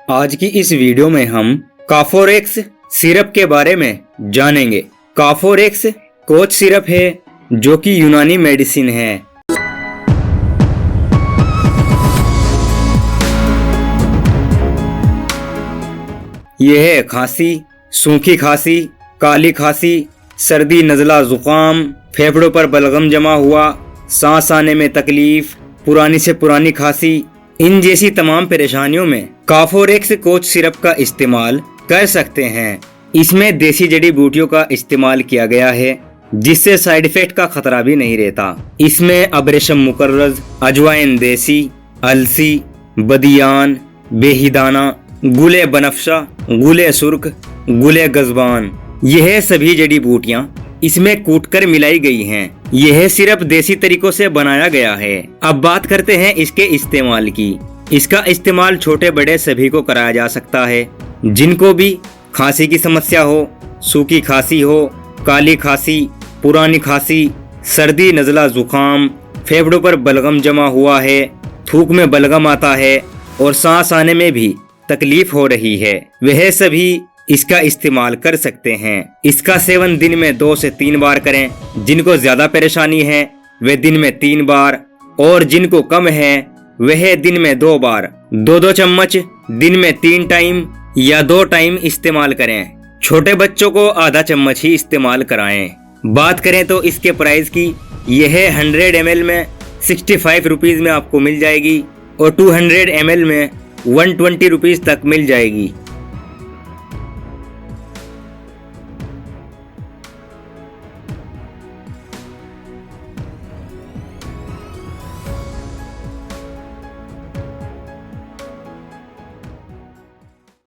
आज की इस वीडियो में हम काफोरेक्स सिरप के बारे में जानेंगे। काफोरेक्स कोच सिरप है जो कि यूनानी मेडिसिन है। यह है खांसी, सूखी खांसी, काली खांसी, सर्दी, नज़ला, जुकाम, फेफड़ों पर बलगम जमा हुआ, सांस आने में तकलीफ, पुरानी से पुरानी खांसी, इन जैसी तमाम परेशानियों में काफोरेक्स कोच सिरप का इस्तेमाल कर सकते हैं। इसमें देसी जड़ी बूटियों का इस्तेमाल किया गया है जिससे साइड इफेक्ट का खतरा भी नहीं रहता। इसमें अबरेशम मुकर्रज, अजवाइन देसी, अलसी, बदियान, बेहिदाना, गुले बनफशा, गुले सुर्ख, गुले गजबान, यह सभी जड़ी बूटियां इसमें कूटकर मिलाई गई हैं। यह सिरप देसी तरीकों से बनाया गया है। अब बात करते हैं इसके इस्तेमाल की। इसका इस्तेमाल छोटे बड़े सभी को कराया जा सकता है। जिनको भी खांसी की समस्या हो, सूखी खांसी हो, काली खांसी, पुरानी खांसी, सर्दी, नज़ला, जुकाम, फेफड़ों पर बलगम जमा हुआ है, थूक में बलगम आता है और सांस आने में भी तकलीफ हो रही है, वह सभी इसका इस्तेमाल कर सकते हैं। इसका सेवन दिन में 2 से 3 बार करें। जिनको ज्यादा परेशानी है वे दिन में 3 बार और जिनको कम है वह दिन में 2 बार 2-2 चम्मच दिन में 3 टाइम या 2 टाइम इस्तेमाल करें। छोटे बच्चों को आधा चम्मच ही इस्तेमाल कराएं। बात करें तो इसके प्राइस की, यह 100 ml में 65 रुपीज में आपको मिल जाएगी और 200 ml में 120 रुपीज तक मिल जाएगी।